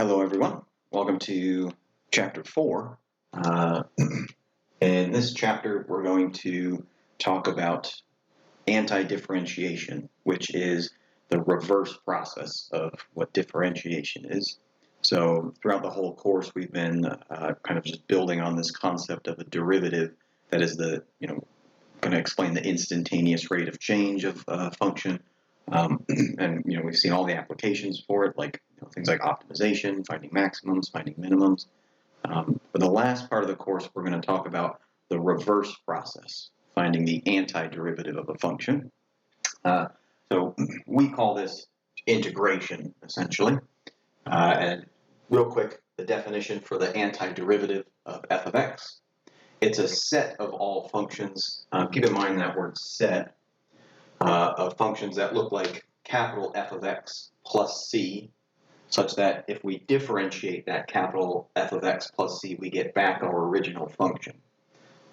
Hello, everyone. Welcome to Chapter 4. In this chapter, we're going to talk about antidifferentiation, which is the reverse process of what differentiation is. So throughout the whole course, we've been kind of just building on this concept of a derivative that is going to explain the instantaneous rate of change of a function. And we've seen all the applications for it, like things like optimization, finding maximums, finding minimums. For the last part of the course, we're going to talk about the reverse process, finding the antiderivative of a function. So we call this integration, essentially. And real quick, the definition for the antiderivative of f of x. It's a set of all functions. Keep in mind that word set. Of functions that look like capital F of x plus c, such that if we differentiate that capital F of x plus c, we get back our original function.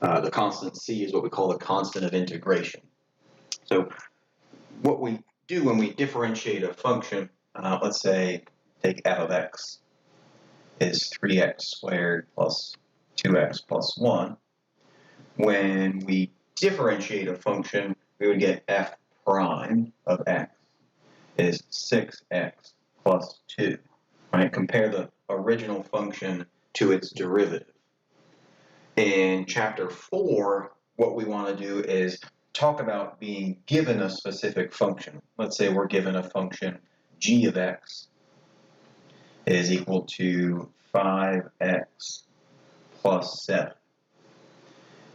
The constant c is what we call the constant of integration. So what we do when we differentiate a function, let's say take f of x is 3x squared plus 2x plus 1. When we differentiate a function, we would get f prime of x is 6x plus 2. Right? Compare the original function to its derivative. In Chapter 4, what we want to do is talk about being given a specific function. Let's say we're given a function g of x is equal to 5x plus 7.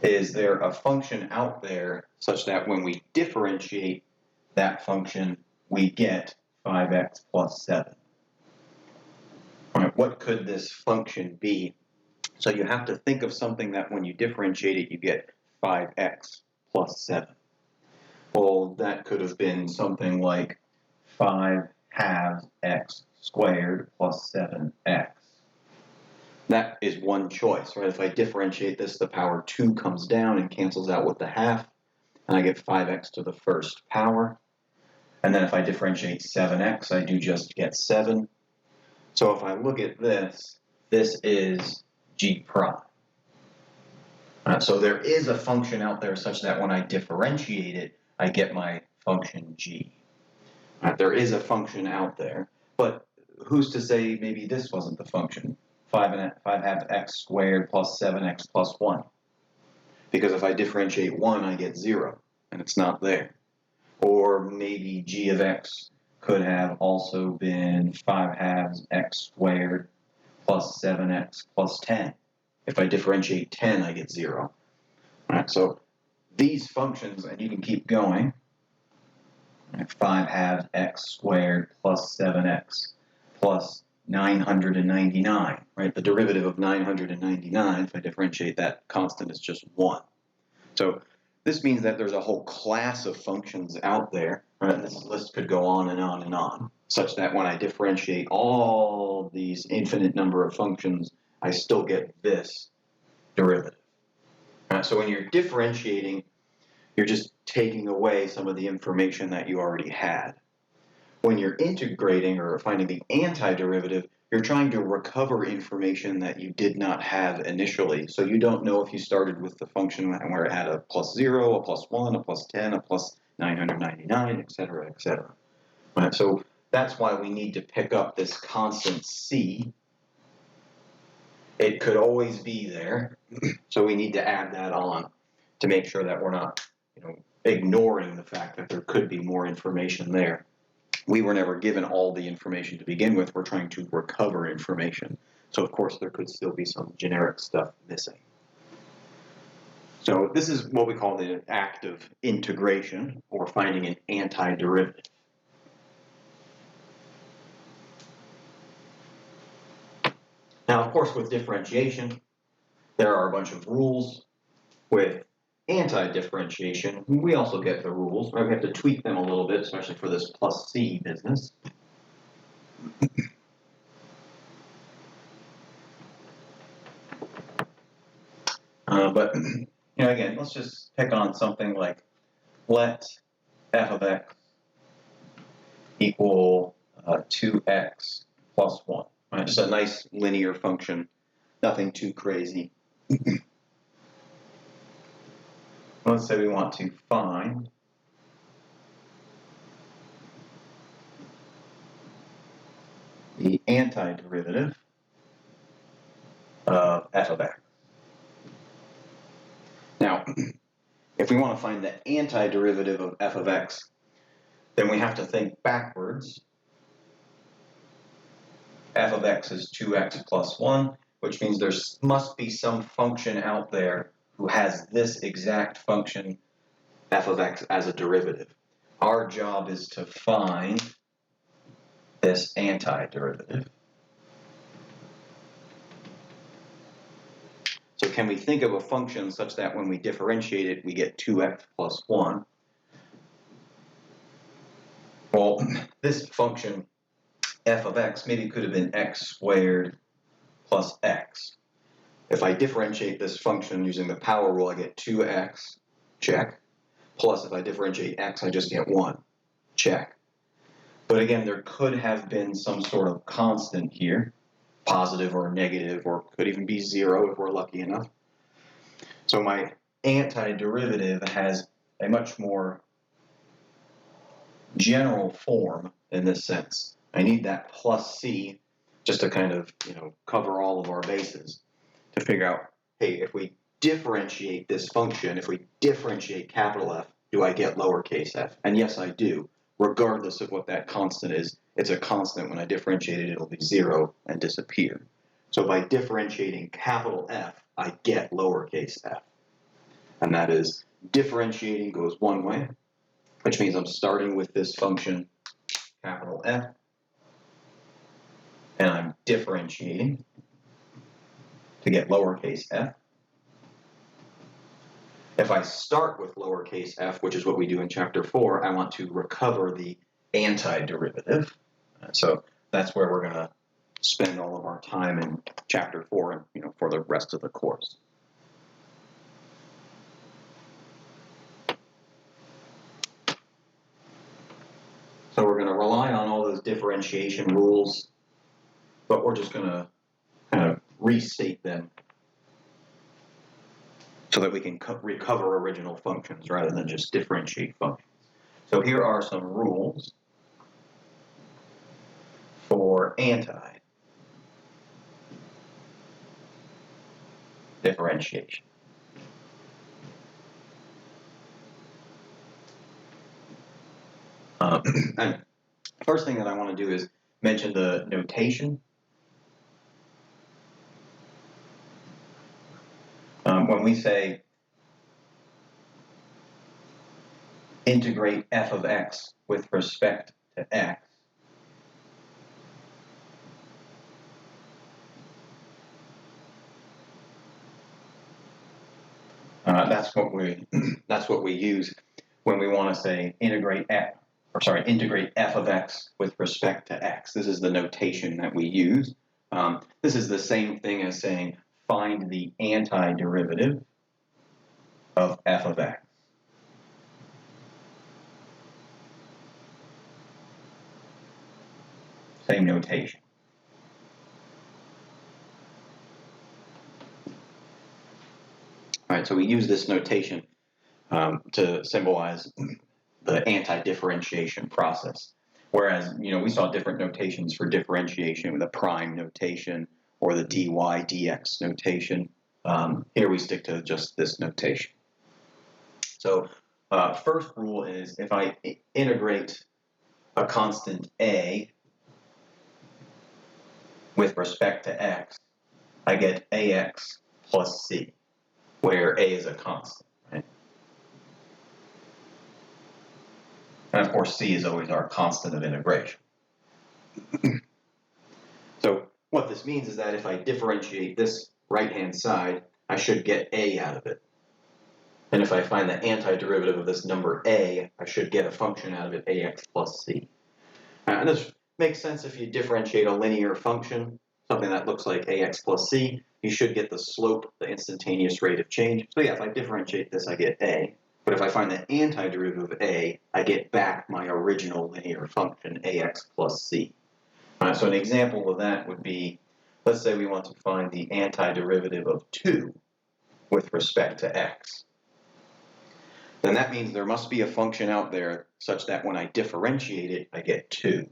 Is there a function out there such that when we differentiate that function, we get 5x plus 7? All right, what could this function be? So you have to think of something that when you differentiate it, you get 5x plus 7. Well, that could have been something like 5 halves x squared plus 7x. That is one choice, right? If I differentiate this, the power 2 comes down and cancels out with the half, and I get 5x to the first power. And then if I differentiate 7x, I do just get 7. So if I look at this, this is g prime. So there is a function out there such that when I differentiate it, I get my function g. There is a function out there, but who's to say maybe this wasn't the function? 5 halves x squared plus 7x plus 1. Because if I differentiate 1, I get 0, and it's not there. Or maybe g of x could have also been 5 halves x squared plus 7x plus 10. If I differentiate 10, I get 0. All right, so these functions, and you can keep going, 5 halves x squared plus 7x plus 999, right? The derivative of 999, if I differentiate that constant, is just 1. So this means that there's a whole class of functions out there, right? This list could go on and on and on, such that when I differentiate all these infinite number of functions, I still get this derivative. So when you're differentiating, you're just taking away some of the information that you already had. When you're integrating or finding the antiderivative, you're trying to recover information that you did not have initially. So you don't know if you started with the function where it had a plus 0, a plus 1, a plus 10, a plus 999, etc., etc. Right, so that's why we need to pick up this constant c. It could always be there, so we need to add that on to make sure that we're not ignoring the fact that there could be more information there. We were never given all the information to begin with. We're trying to recover information. So, of course, there could still be some generic stuff missing. So this is what we call the act of integration, or finding an antiderivative. Now, of course, with differentiation, there are a bunch of rules. With antidifferentiation, we also get the rules, right? We have to tweak them a little bit, especially for this plus c business. But again, let's just pick on something like let f of x equal 2x plus 1. Right, just a nice linear function, nothing too crazy. Let's say we want to find the antiderivative of f of x. Now, if we want to find the antiderivative of f of x, then we have to think backwards. F of x is 2x plus 1, which means there must be some function out there who has this exact function, f of x, as a derivative. Our job is to find this antiderivative. So can we think of a function such that when we differentiate it, we get 2x plus 1? Well, this function, f of x, maybe could have been x squared plus x. If I differentiate this function using the power rule, I get 2x, check. Plus, if I differentiate x, I just get 1, check. But again, there could have been some sort of constant here, positive or negative, or could even be 0 if we're lucky enough. So my antiderivative has a much more general form in this sense. I need that plus c just to kind of, cover all of our bases to figure out, hey, if we differentiate this function, if we differentiate capital F, do I get lowercase f? And yes, I do. Regardless of what that constant is, it's a constant. When I differentiate it, it'll be 0 and disappear. So by differentiating capital F, I get lowercase f. And that is, differentiating goes one way, which means I'm starting with this function, capital F, and I'm differentiating to get lowercase f. If I start with lowercase f, which is what we do in chapter 4, I want to recover the antiderivative. So that's where we're going to spend all of our time in chapter 4 and for the rest of the course. So we're going to rely on all those differentiation rules, but we're just going to kind of restate them so that we can recover original functions rather than just differentiate functions. So here are some rules for antidifferentiation. And first thing that I want to do is mention the notation. When we say integrate f of x with respect to x, that's what we use when we want to say integrate f of x with respect to x. This is the notation that we use. This is the same thing as saying find the antiderivative of f of x. Same notation. All right, so we use this notation to symbolize the antidifferentiation process. Whereas, we saw different notations for differentiation with the prime notation or the dy dx notation. Here we stick to just this notation. So first rule is if I integrate a constant a with respect to x, I get ax plus c, where a is a constant. Right? And of course, c is always our constant of integration. So what this means is that if I differentiate this right-hand side, I should get a out of it. And if I find the antiderivative of this number a, I should get a function out of it, ax plus c. And this makes sense if you differentiate a linear function, something that looks like ax plus c, you should get the slope, the instantaneous rate of change. So yeah, if I differentiate this, I get a. But if I find the antiderivative of a, I get back my original linear function, ax plus c. So an example of that would be, let's say we want to find the antiderivative of 2 with respect to x. Then that means there must be a function out there such that when I differentiate it, I get 2.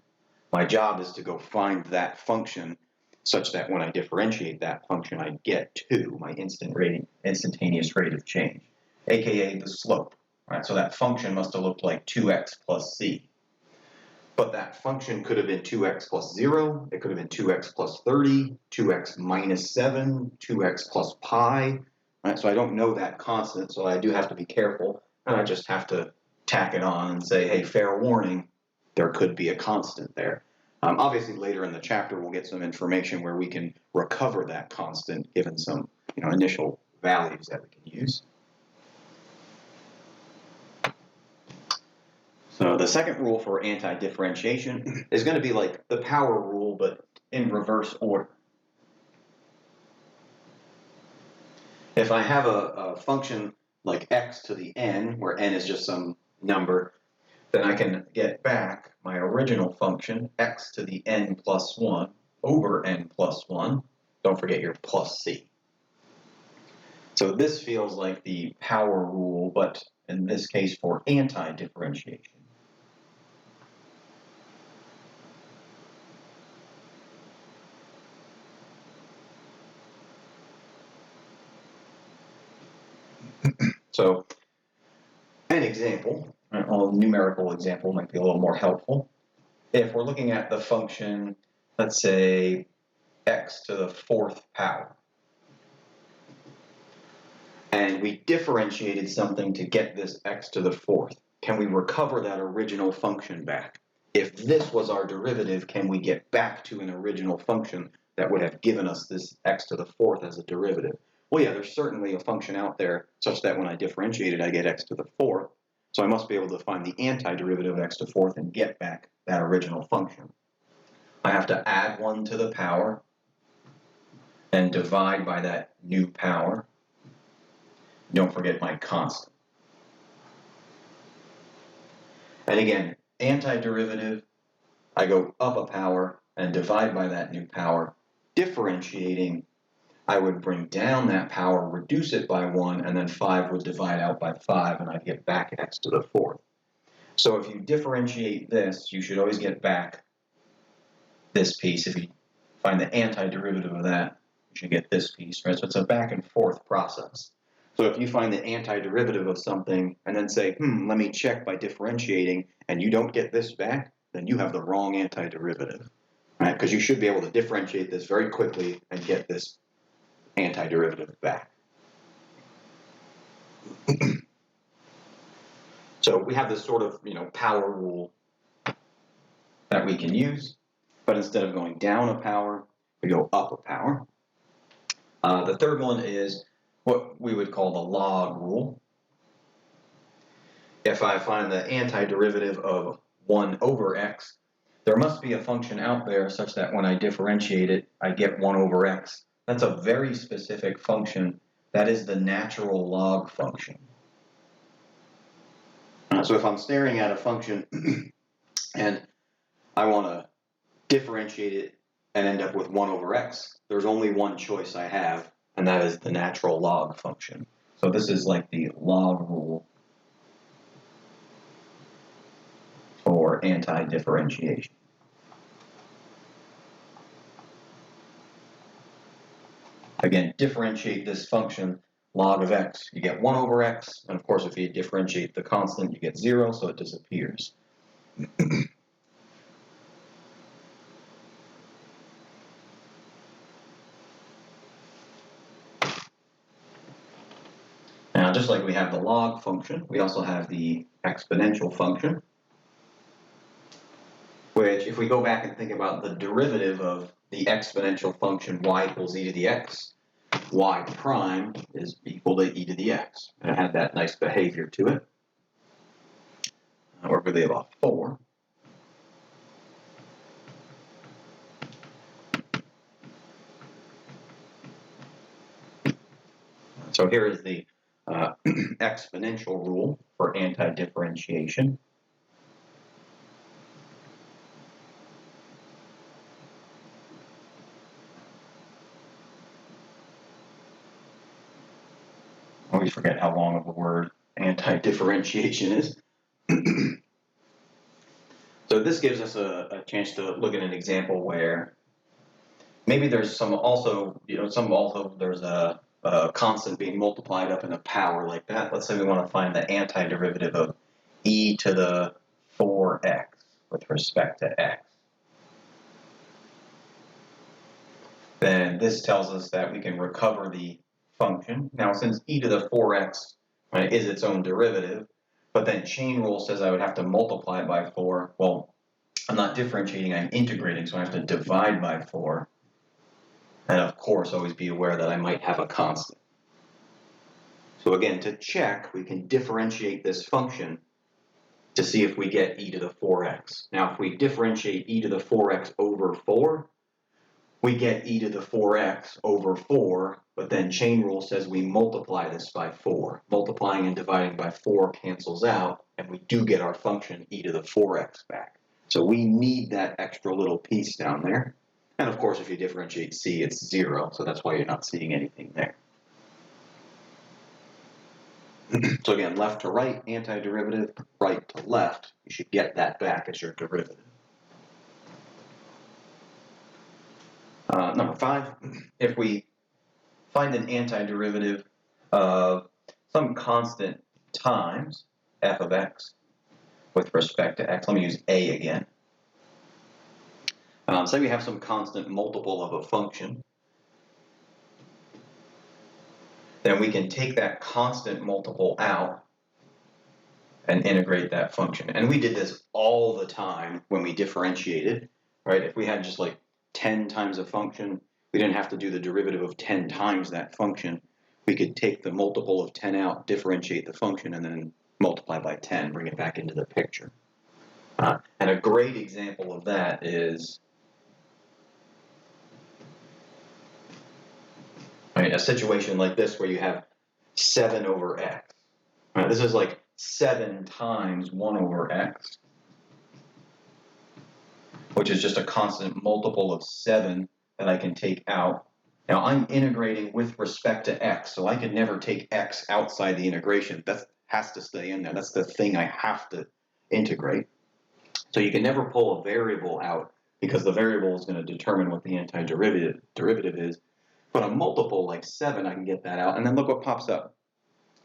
My job is to go find that function such that when I differentiate that function, I get 2, my instantaneous rate of change, aka the slope. Right? So that function must have looked like 2x plus c. But that function could have been 2x plus 0, it could have been 2x plus 30, 2x minus 7, 2x plus pi. Right? So I don't know that constant, so I do have to be careful, and I just have to tack it on and say, hey, fair warning, there could be a constant there. Obviously, later in the chapter, we'll get some information where we can recover that constant given some initial values that we can use. So the second rule for antidifferentiation is going to be like the power rule, but in reverse order. If I have a function like x to the n, where n is just some number, then I can get back my original function, x to the n plus 1 over n plus 1. Don't forget your plus c. So this feels like the power rule, but in this case for antidifferentiation. So an example, a numerical example might be a little more helpful. If we're looking at the function, let's say x to the 4th power, and we differentiated something to get this x to the 4th, can we recover that original function back? If this was our derivative, can we get back to an original function that would have given us this x to the 4th as a derivative? Well, yeah, there's certainly a function out there such that when I differentiate it, I get x to the 4th. So I must be able to find the antiderivative of x to the 4th and get back that original function. I have to add 1 to the power and divide by that new power. Don't forget my constant. And again, antiderivative, I go up a power and divide by that new power. Differentiating, I would bring down that power, reduce it by 1, and then 5 would divide out by 5, and I'd get back x to the 4th. So if you differentiate this, you should always get back this piece. If you find the antiderivative of that, you should get this piece, right? So it's a back and forth process. So if you find the antiderivative of something and then say, let me check by differentiating, and you don't get this back, then you have the wrong antiderivative, right? Because you should be able to differentiate this very quickly and get this antiderivative back. So we have this sort of, power rule that we can use, but instead of going down a power, we go up a power. The third one is what we would call the log rule. If I find the antiderivative of 1 over x, there must be a function out there such that when I differentiate it, I get 1 over x. That's a very specific function. That is the natural log function. So if I'm staring at a function and I want to differentiate it and end up with 1 over x, there's only one choice I have, and that is the natural log function. So this is like the log rule for antidifferentiation. Again, differentiate this function, log of x, you get 1 over x, and of course if you differentiate the constant, you get 0, so it disappears. Now, just like we have the log function, we also have the exponential function, which if we go back and think about the derivative of the exponential function y equals e to the x, y prime is equal to e to the x. And it had that nice behavior to it. We're really about 4. So here is the exponential rule for antidifferentiation. I always forget how long of a word antidifferentiation is. So this gives us a chance to look at an example where maybe there's there's a constant being multiplied up in a power like that. Let's say we want to find the antiderivative of e to the 4x with respect to x. Then this tells us that we can recover the function. Now, since e to the 4x is its own derivative, but then chain rule says I would have to multiply it by 4. Well, I'm not differentiating, I'm integrating, so I have to divide by 4. And of course, always be aware that I might have a constant. So again, to check, we can differentiate this function to see if we get e to the 4x. Now, if we differentiate e to the 4x over 4, we get e to the 4x over 4, but then chain rule says we multiply this by 4. Multiplying and dividing by 4 cancels out, and we do get our function e to the 4x back. So we need that extra little piece down there. And of course, if you differentiate c, it's 0, so that's why you're not seeing anything there. So again, left to right, antiderivative, right to left, you should get that back as your derivative. Number 5, if we find an antiderivative of some constant times f of x with respect to x, let me use a again. Say we have some constant multiple of a function, then we can take that constant multiple out and integrate that function. And we did this all the time when we differentiated, right? If we had just like 10 times a function, we didn't have to do the derivative of 10 times that function. We could take the multiple of 10 out, differentiate the function, and then multiply by 10, bring it back into the picture. And a great example of that is a situation like this where you have 7 over x. Right, this is like 7 times 1 over x, which is just a constant multiple of 7 that I can take out. Now I'm integrating with respect to x, so I can never take x outside the integration. That has to stay in there. That's the thing I have to integrate. So you can never pull a variable out because the variable is going to determine what the antiderivative is. But a multiple like 7, I can get that out, and then look what pops up.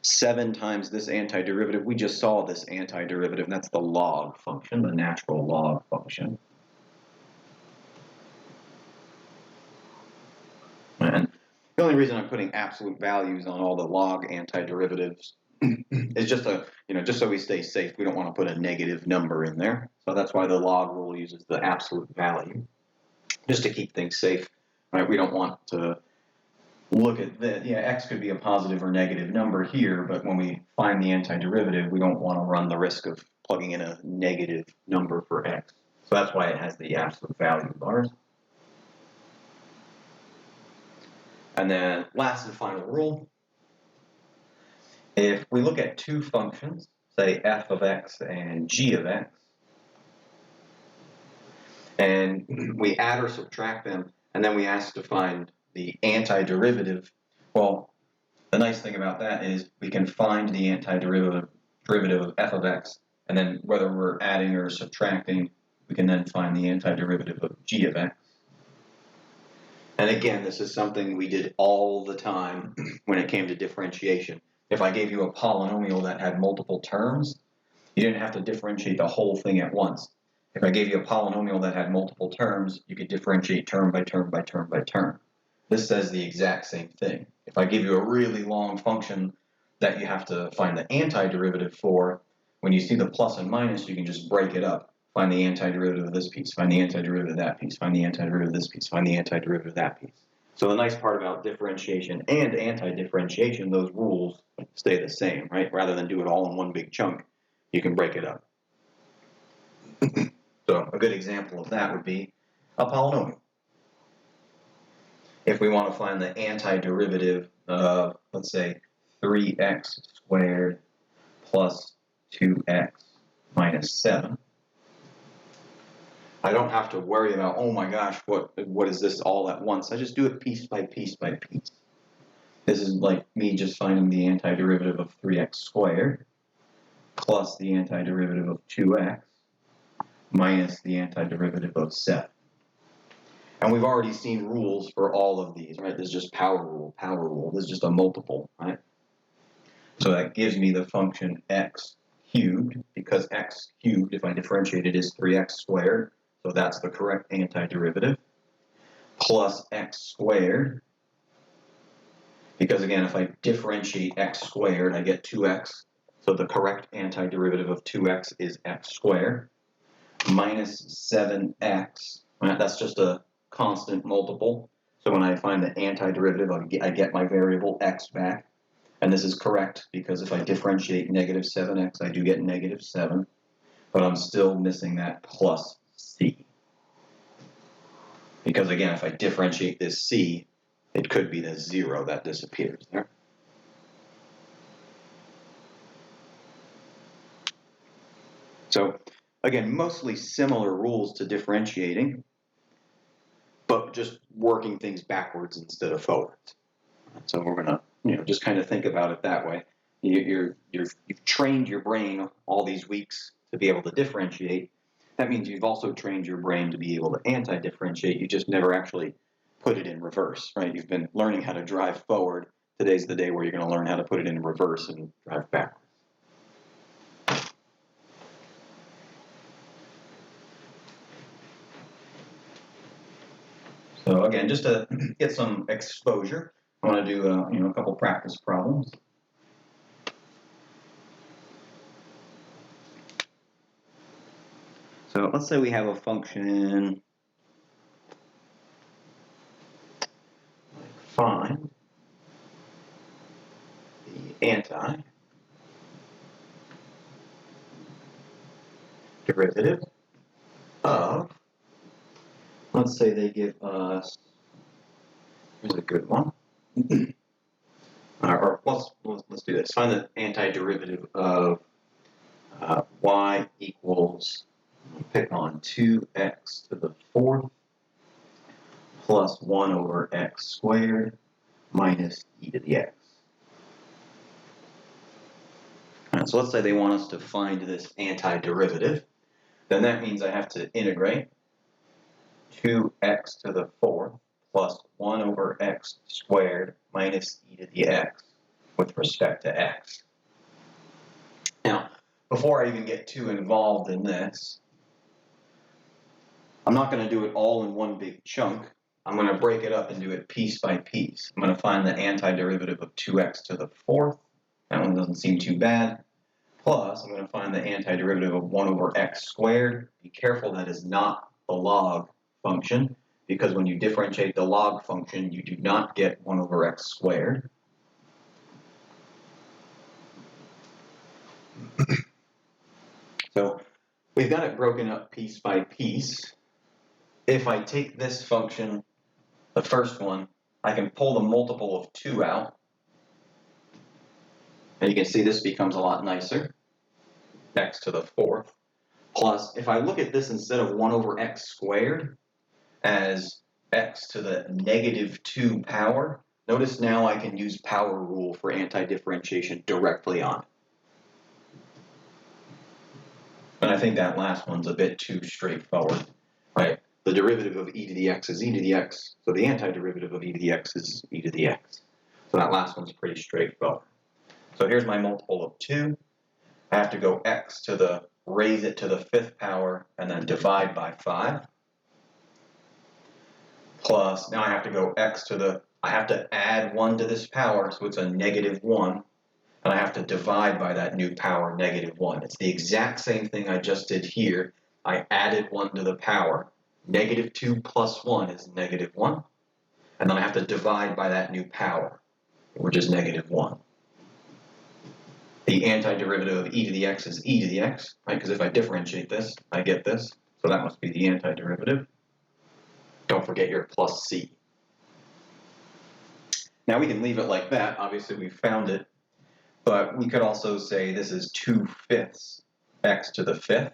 7 times this antiderivative. We just saw this antiderivative, and that's the log function, the natural log function. And the only reason I'm putting absolute values on all the log antiderivatives is just so we stay safe. We don't want to put a negative number in there. So that's why the log rule uses the absolute value, just to keep things safe. Right? We don't want to look at that. Yeah, x could be a positive or negative number here, but when we find the antiderivative, we don't want to run the risk of plugging in a negative number for x. So that's why it has the absolute value bars. And then last and final rule, if we look at two functions, say f of x and g of x, and we add or subtract them, and then we ask to find the antiderivative, well, the nice thing about that is we can find the antiderivative of f of x, and then whether we're adding or subtracting, we can then find the antiderivative of g of x. And again, this is something we did all the time when it came to differentiation. If I gave you a polynomial that had multiple terms, you didn't have to differentiate the whole thing at once. If I gave you a polynomial that had multiple terms, you could differentiate term by term by term by term. This says the exact same thing. If I give you a really long function that you have to find the antiderivative for, when you see the plus and minus, you can just break it up. Find the antiderivative of this piece, find the antiderivative of that piece, find the antiderivative of this piece, find the antiderivative of that piece. So the nice part about differentiation and antidifferentiation, those rules stay the same, right? Rather than do it all in one big chunk, you can break it up. So a good example of that would be a polynomial. If we want to find the antiderivative of, let's say, 3x squared plus 2x minus 7, I don't have to worry about, oh my gosh, what is this all at once? I just do it piece by piece by piece. This is like me just finding the antiderivative of 3x squared plus the antiderivative of 2x minus the antiderivative of 7. And we've already seen rules for all of these, right? This is just power rule, power rule. This is just a multiple, right? So that gives me the function x cubed, because x cubed, if I differentiate it, is 3x squared. So that's the correct antiderivative. Plus x squared, because again, if I differentiate x squared, I get 2x. So the correct antiderivative of 2x is x squared. Minus 7x, right? That's just a constant multiple. So when I find the antiderivative, I get my variable x back. And this is correct because if I differentiate negative 7x, I do get negative 7. But I'm still missing that plus c. Because again, if I differentiate this c, it could be the 0 that disappears there. So again, mostly similar rules to differentiating, but just working things backwards instead of forwards. So we're gonna, just kind of think about it that way. You've trained your brain all these weeks to be able to differentiate. That means you've also trained your brain to be able to anti-differentiate. You just never actually put it in reverse, right? You've been learning how to drive forward. Today's the day where you're going to learn how to put it in reverse and drive backwards. So again, just to get some exposure, I want to do a couple practice problems. So let's say we have a function, find the antiderivative of, let's say they give us, here's a good one, or let's do this, find the antiderivative of y equals, pick on 2x to the 4th plus 1 over x squared minus e to the x. So let's say they want us to find this antiderivative. Then that means I have to integrate 2x to the 4th plus 1 over x squared minus e to the x with respect to x. Now, before I even get too involved in this, I'm not going to do it all in one big chunk. I'm going to break it up and do it piece by piece. I'm going to find the antiderivative of 2x to the 4th. That one doesn't seem too bad. Plus, I'm going to find the antiderivative of 1 over x squared. Be careful, that is not the log function, because when you differentiate the log function, you do not get 1 over x squared. So we've got it broken up piece by piece. If I take this function, the first one, I can pull the multiple of 2 out. And you can see this becomes a lot nicer. X to the 4th. Plus, if I look at this instead of 1 over x squared as x to the negative 2 power, notice now I can use power rule for anti-differentiation directly on it. And I think that last one's a bit too straightforward, right? The derivative of e to the x is e to the x, so the antiderivative of e to the x is e to the x. So that last one's pretty straightforward. So here's my multiple of 2. I have to go x to the, raise it to the 5th power, and then divide by 5. Plus, now I have to go x to the, I have to add 1 to this power, so it's a negative 1. And I have to divide by that new power, negative 1. It's the exact same thing I just did here. I added 1 to the power. Negative 2 plus 1 is negative 1. And then I have to divide by that new power, which is negative 1. The antiderivative of e to the x is e to the x, right? Because if I differentiate this, I get this. So that must be the antiderivative. Don't forget your plus c. Now we can leave it like that. Obviously, we found it. But we could also say this is 2/5 x to the 5th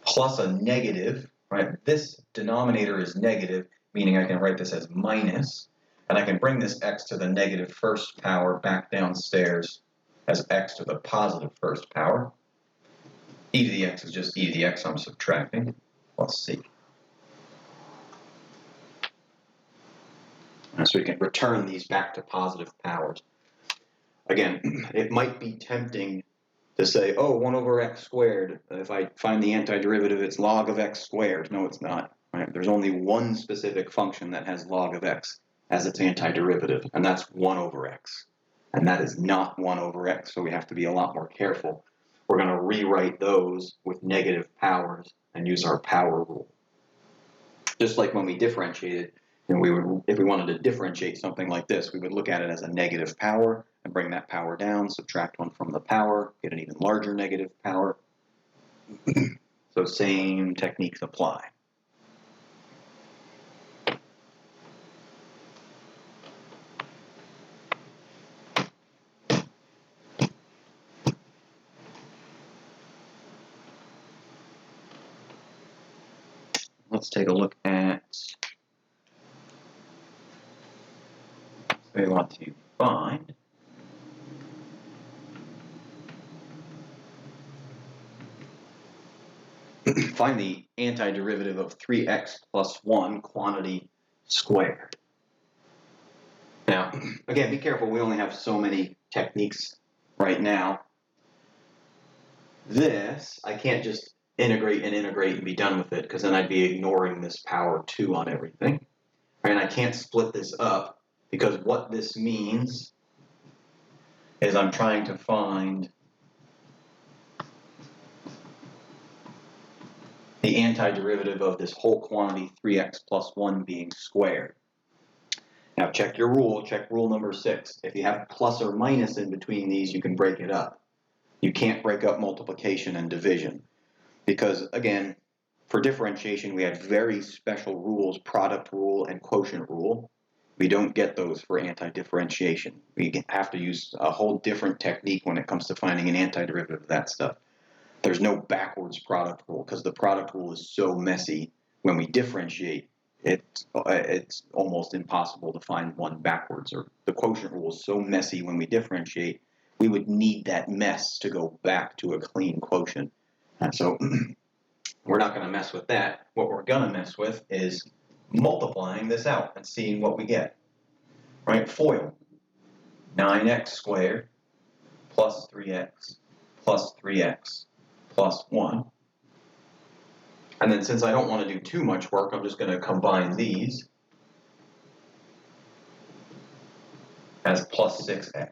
plus a negative, right? This denominator is negative, meaning I can write this as minus. And I can bring this x to the negative first power back downstairs as x to the positive first power. E to the x is just e to the x I'm subtracting, plus c. And so we can return these back to positive powers. Again, it might be tempting to say, oh, 1 over x squared. If I find the antiderivative, it's log of x squared. No, it's not. Right? There's only one specific function that has log of x as its antiderivative, and that's 1 over x. And that is not 1 over x, so we have to be a lot more careful. We're going to rewrite those with negative powers and use our power rule. Just like when we differentiated, if we wanted to differentiate something like this, we would look at it as a negative power and bring that power down, subtract 1 from the power, get an even larger negative power. So same techniques apply. Let's take a look at, we want to find the antiderivative of 3x plus 1 quantity squared. Now, again, be careful, we only have so many techniques right now. This, I can't just integrate and be done with it, because then I'd be ignoring this power 2 on everything. And I can't split this up, because what this means is I'm trying to find the antiderivative of this whole quantity 3x plus 1 being squared. Now check your rule, check rule number 6. If you have plus or minus in between these, you can break it up. You can't break up multiplication and division. Because again, for differentiation, we have very special rules, product rule and quotient rule. We don't get those for antidifferentiation. We have to use a whole different technique when it comes to finding an antiderivative of that stuff. There's no backwards product rule, because the product rule is so messy. When we differentiate, it's almost impossible to find one backwards. Or the quotient rule is so messy when we differentiate, we would need that mess to go back to a clean quotient. And so we're not going to mess with that. What we're going to mess with is multiplying this out and seeing what we get. Right? FOIL. 9x squared plus 3x plus 3x plus 1. And then since I don't want to do too much work, I'm just going to combine these as plus 6x.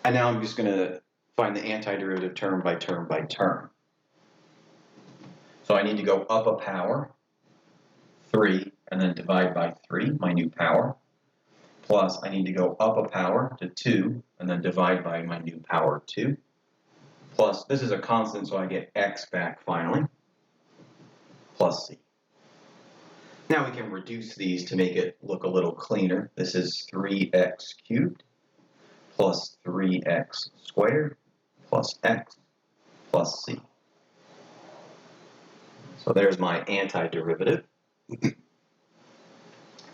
And now I'm just going to find the antiderivative term by term by term. So I need to go up a power, 3, and then divide by 3, my new power. Plus, I need to go up a power to 2, and then divide by my new power 2. Plus, this is a constant, so I get x back finally, plus c. Now we can reduce these to make it look a little cleaner. This is 3x cubed plus 3x squared plus x plus c. So there's my antiderivative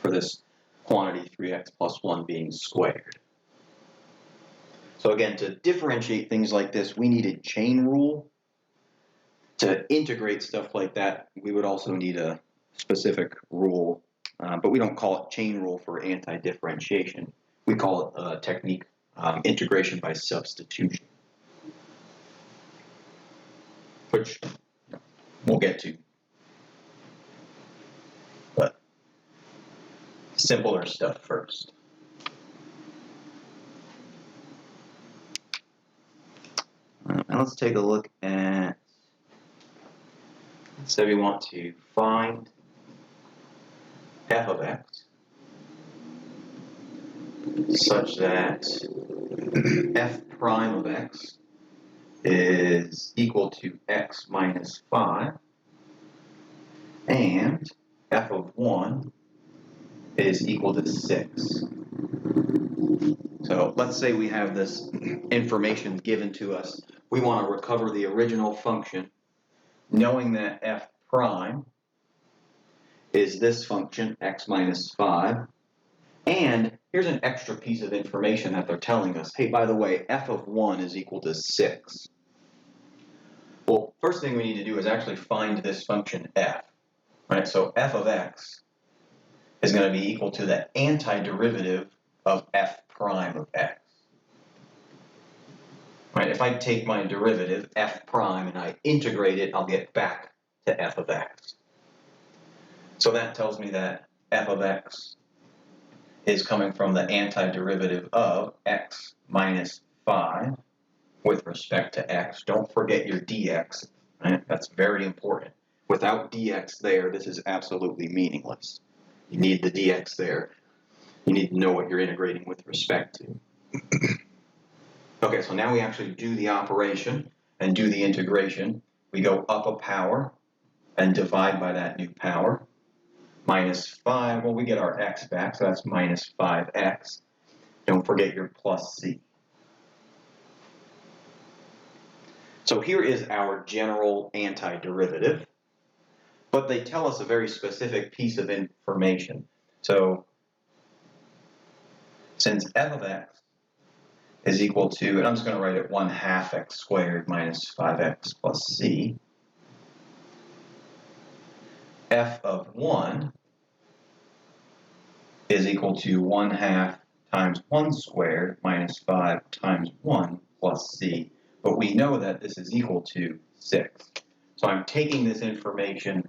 for this quantity 3x plus 1 being squared. So again, to differentiate things like this, we needed chain rule. To integrate stuff like that, we would also need a specific rule, but we don't call it chain rule for antidifferentiation. We call it a technique, integration by substitution, which we'll get to. But simpler stuff first. Now let's take a look at, so we want to find f of x such that f prime of x is equal to x minus 5, and f of 1 is equal to 6. So let's say we have this information given to us. We want to recover the original function, knowing that f prime is this function, x minus 5. And here's an extra piece of information that they're telling us. Hey, by the way, f of 1 is equal to 6. Well, first thing we need to do is actually find this function f. Right? So f of x is going to be equal to the antiderivative of f prime of x. Right? If I take my derivative, f prime, and I integrate it, I'll get back to f of x. So that tells me that f of x is coming from the antiderivative of x minus 5 with respect to x. Don't forget your dx. Right? That's very important. Without dx there, this is absolutely meaningless. You need the dx there. You need to know what you're integrating with respect to. Okay, so now we actually do the operation and do the integration. We go up a power and divide by that new power. Minus 5, well, we get our x back, so that's minus 5x. Don't forget your plus c. So here is our general antiderivative, but they tell us a very specific piece of information. So since f of x is equal to, and I'm just going to write it 1/2 x squared minus 5x plus c, f of 1 is equal to 1/2 times 1 squared minus 5 times 1 plus c. But we know that this is equal to 6. So I'm taking this information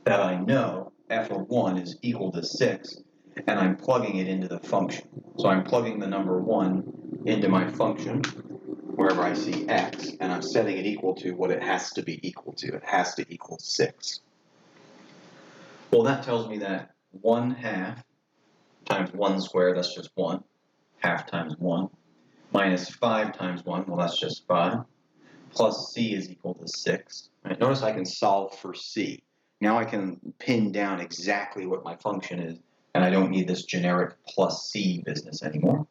that I know, f of 1 is equal to 6, and I'm plugging it into the function. So I'm plugging the number 1 into my function, wherever I see x, and I'm setting it equal to what it has to be equal to. It has to equal 6. Well, that tells me that 1/2 times 1 squared, that's just 1. 1/2 times 1. Minus 5 times 1, well, that's just 5. Plus c is equal to 6. Right? Notice I can solve for c. Now I can pin down exactly what my function is, and I don't need this generic plus c business anymore.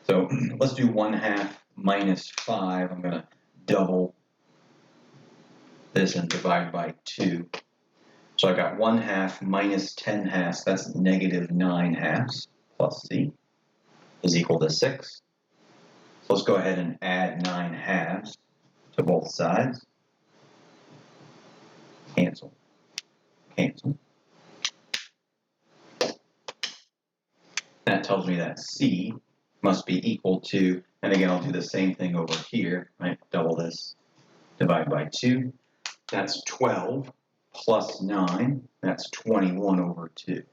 So let's do 1/2 minus 5. I'm going to double this and divide by 2. So I got 1/2 minus 10/2, that's negative 9/2 plus c is equal to 6. So let's go ahead and add 9/2 to both sides. Cancel. Cancel. That tells me that c must be equal to, and again, I'll do the same thing over here, right? Double this, divide by 2. That's 12 plus 9, that's 21 over 2.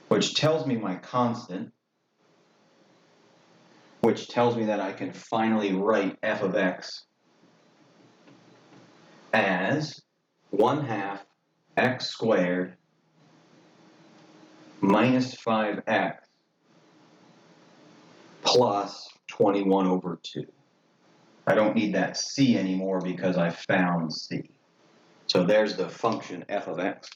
Which tells me my constant, which tells me that I can finally write f of x as 1/2 x squared minus 5x plus 21 over 2. I don't need that c anymore because I found c. So there's the function f of x.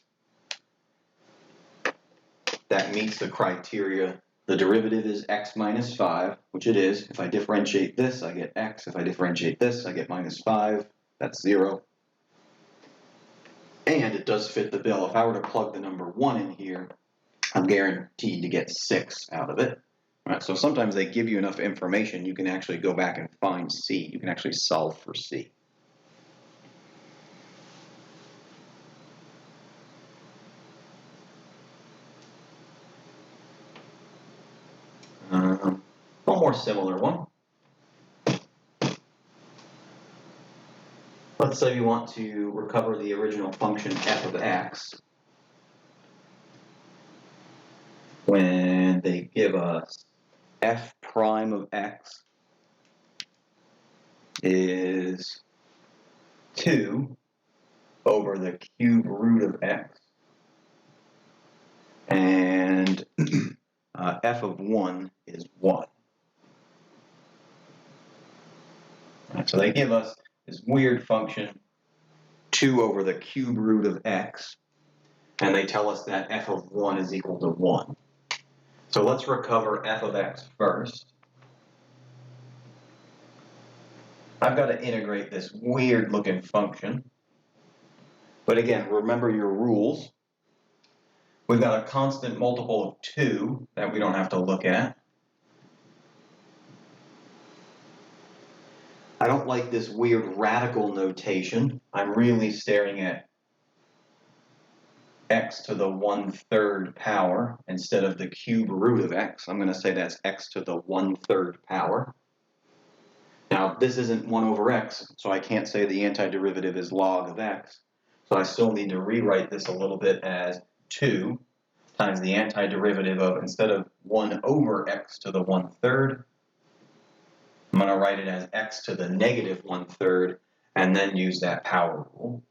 That meets the criteria. The derivative is x minus 5, which it is. If I differentiate this, I get x. If I differentiate this, I get minus 5. That's 0. And it does fit the bill. If I were to plug the number 1 in here, I'm guaranteed to get 6 out of it. All right, so sometimes they give you enough information, you can actually go back and find c. You can actually solve for c. One more similar one. Let's say we want to recover the original function f of x when they give us f prime of x is 2 over the cube root of x, and f of 1 is 1. Right, so they give us this weird function, 2 over the cube root of x, and they tell us that f of 1 is equal to 1. So let's recover f of x first. I've got to integrate this weird looking function. But again, remember your rules. We've got a constant multiple of 2 that we don't have to look at. I don't like this weird radical notation. I'm really staring at x to the 1/3 power instead of the cube root of x. I'm going to say that's x to the 1/3 power. Now, this isn't 1 over x, so I can't say the antiderivative is log of x. So I still need to rewrite this a little bit as 2 times the antiderivative of, instead of 1 over x to the 1/3, I'm going to write it as x to the negative 1/3 and then use that power rule.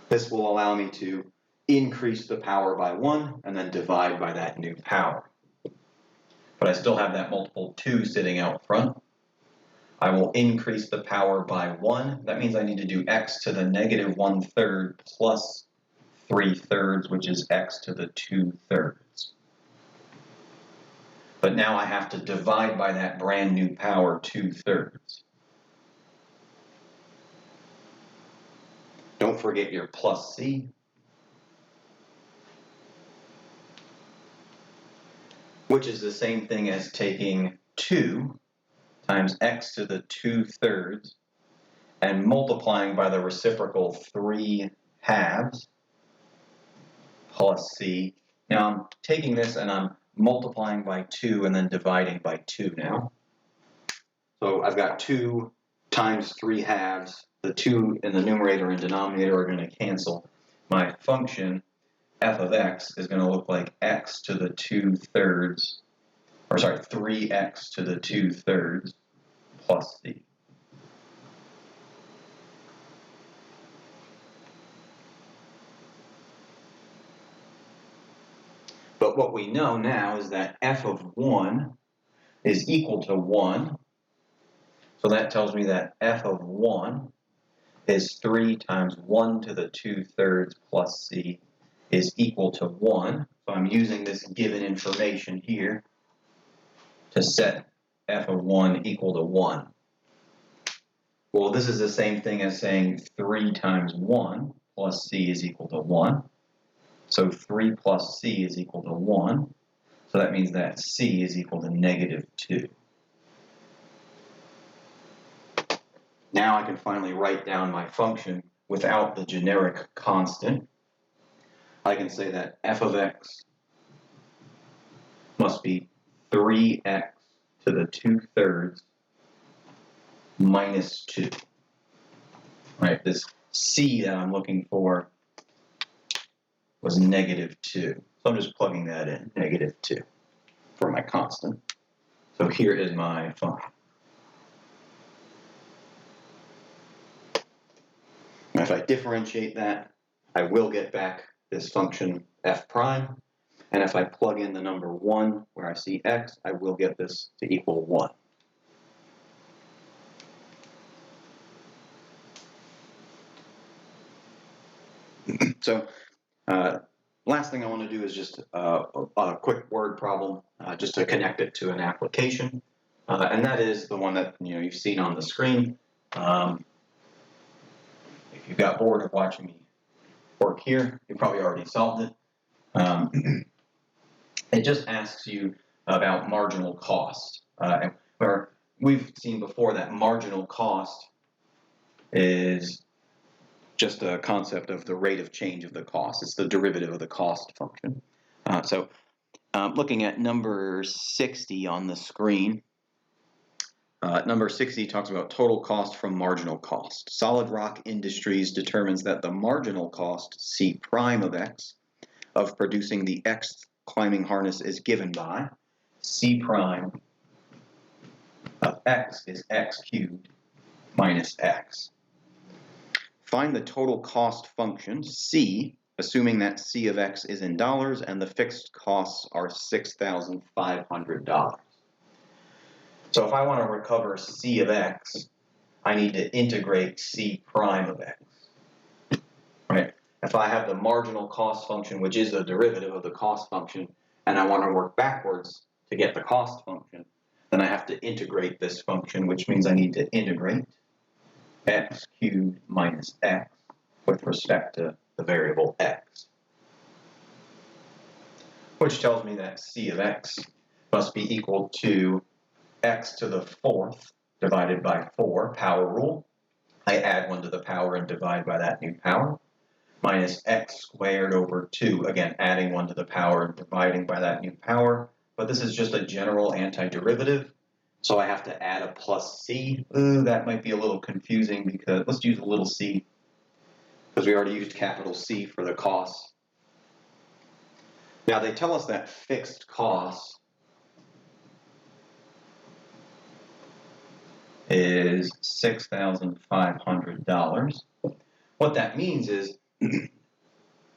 This will allow me to increase the power by 1 and then divide by that new power. But I still have that multiple 2 sitting out front. I will increase the power by 1. That means I need to do x to the negative 1/3 plus 3/3, which is x to the 2/3. But now I have to divide by that brand new power 2/3. Don't forget your plus c. Which is the same thing as taking 2 times x to the 2/3 and multiplying by the reciprocal 3/2 plus c. Now I'm taking this and I'm multiplying by 2 and then dividing by 2 now. So I've got 2 times 3/2. The 2 in the numerator and denominator are going to cancel. My function f of x is going to look like x to the 2/3, or sorry, 3x to the 2/3 plus c. But what we know now is that f of 1 is equal to 1. So that tells me that f of 1 is 3 times 1 to the 2/3 plus c is equal to 1. So I'm using this given information here to set f of 1 equal to 1. Well, this is the same thing as saying 3 times 1 plus c is equal to 1. So 3 plus c is equal to 1. So that means that c is equal to negative 2. Now I can finally write down my function without the generic constant. I can say that f of x must be 3x to the 2/3 minus 2. Right, this c that I'm looking for was negative 2. So I'm just plugging that in, negative 2, for my constant. So here is my function. Now if I differentiate that, I will get back this function f prime. And if I plug in the number 1 where I see x, I will get this to equal 1. So last thing I want to do is just a quick word problem, just to connect it to an application. And that is the one that you've seen on the screen. If you got bored of watching me work here, you probably already solved it. It just asks you about marginal cost. Where we've seen before that marginal cost is just a concept of the rate of change of the cost. It's the derivative of the cost function. So looking at number 60 on the screen, number 60 talks about total cost from marginal cost. Solid Rock Industries determines that the marginal cost, C prime of x, of producing the x climbing harness is given by C prime of x is x cubed minus x. Find the total cost function, C, assuming that C of x is in dollars and the fixed costs are $6,500. So if I want to recover C of x, I need to integrate C prime of x. Right? If I have the marginal cost function, which is the derivative of the cost function, and I want to work backwards to get the cost function, then I have to integrate this function, which means I need to integrate x cubed minus x with respect to the variable x, which tells me that c of x must be equal to x to the fourth divided by 4, power rule. I add 1 to the power and divide by that new power, minus x squared over 2, again, adding 1 to the power and dividing by that new power. But this is just a general antiderivative, so I have to add a plus c. That might be a little confusing because let's use a little c, because we already used capital C for the cost. Now they tell us that fixed cost is $6,500. What that means is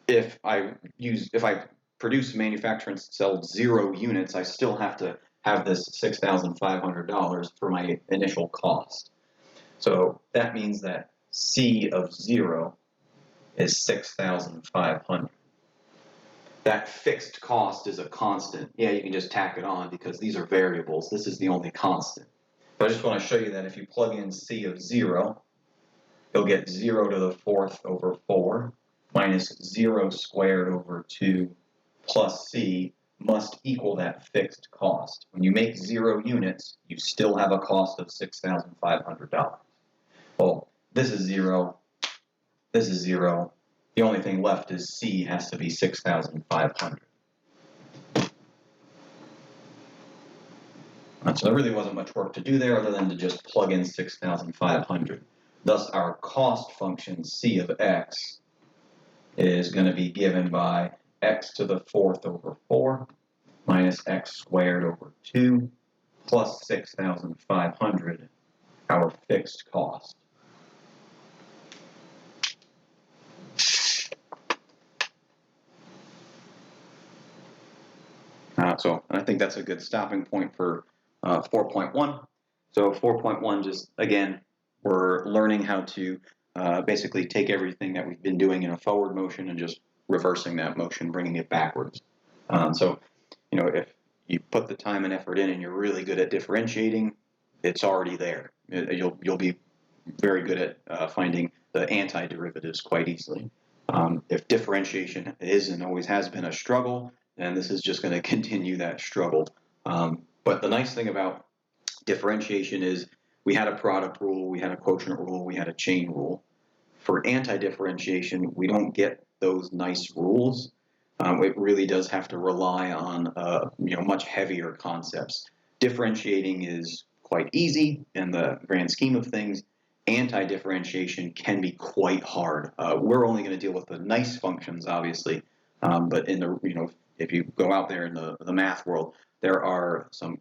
if I produce, manufacture, and sell 0 units, I still have to have this $6,500 for my initial cost. So that means that C of 0 is 6,500. That fixed cost is a constant. Yeah, you can just tack it on because these are variables. This is the only constant. But I just want to show you that if you plug in C of 0, you'll get 0 to the fourth over 4 minus 0 squared over 2 plus C must equal that fixed cost. When you make 0 units, you still have a cost of $6,500. Well, this is 0. This is 0. The only thing left is C has to be 6,500. So there really wasn't much work to do there other than to just plug in 6,500. Thus, our cost function, C of x, is going to be given by x to the fourth over 4 minus x squared over 2 plus 6,500, our fixed cost. So I think that's a good stopping point for 4.1. So 4.1, just again, we're learning how to basically take everything that we've been doing in a forward motion and just reversing that motion, bringing it backwards. So, you know, if you put the time and effort in and you're really good at differentiating, it's already there. You'll be very good at finding the antiderivatives quite easily. If differentiation is and always has been a struggle, and this is just going to continue that struggle. But the nice thing about differentiation is we had a product rule, we had a quotient rule, we had a chain rule. For anti-differentiation, we don't get those nice rules. It really does have to rely on much heavier concepts. Differentiating is quite easy in the grand scheme of things. Anti-differentiation can be quite hard. We're only going to deal with the nice functions, obviously, but in the if you go out there in the math world, there are some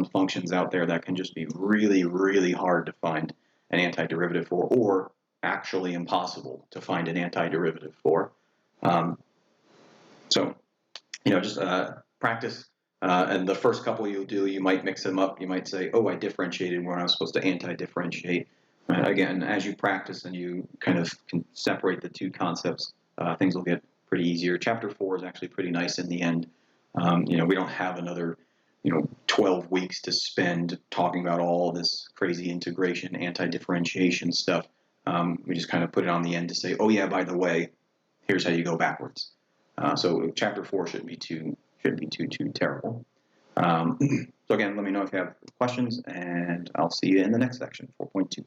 functions out there that can just be really, really hard to find an antiderivative for, or actually impossible to find an antiderivative for. So, just practice. And the first couple you'll do, you might mix them up. You might say, oh, I differentiated when I was supposed to anti-differentiate. Again, as you practice and you kind of can separate the two concepts, things will get pretty easier. Chapter 4 is actually pretty nice in the end. We don't have another 12 weeks to spend talking about all this crazy integration, anti-differentiation stuff. We just kind of put it on the end to say, oh yeah, by the way, here's how you go backwards. So chapter 4 shouldn't be too terrible. So again, let me know if you have questions, and I'll see you in the next section, 4.2.